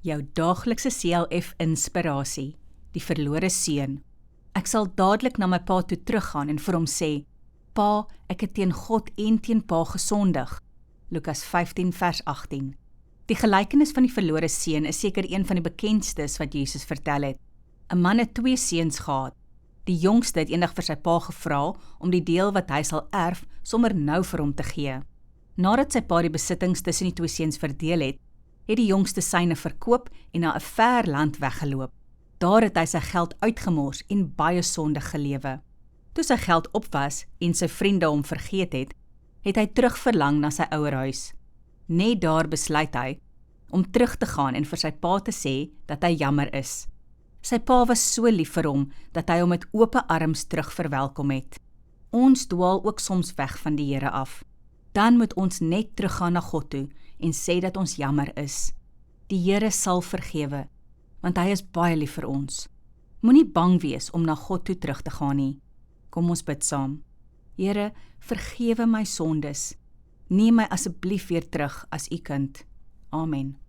Jou daaglikse CLF inspirasie, die verlore seun. Ek sal dadelik na my pa toe teruggaan en vir hom sê, Pa, ek het teen God en teen pa gesondig. Lukas 15 vers 18. Die gelykenis van die verlore seun is seker een van die bekendstes wat Jesus vertel het. 'n Man het 2 seuns gehad. Die jongste het eendag vir sy pa gevra om die deel wat hy sal erf sommer nou vir hom te gee. Nadat sy pa die besittings tussen die 2 seuns verdeel het, het die jongste syne verkoop en na 'n ver land weggeloop. Daar het hy sy geld uitgemors en baie sondig gelewe. Toe sy geld op was en sy vriende hom vergeet het hy terugverlang na sy ouerhuis. Net daar besluit hy om terug te gaan en vir sy pa te sê dat hy jammer is. Sy pa was so lief vir hom dat hy hom met oop arms terug verwelkom het. Ons dwaal ook soms weg van die Here af. Dan moet ons net teruggaan na God toe en sê dat ons jammer is. Die Here sal vergewe, want hy is baie lief vir ons. Moenie bang wees om na God toe terug te gaan nie. Kom ons bid saam. Here, vergewe my sondes. Neem my asseblief weer terug as u kind. Amen.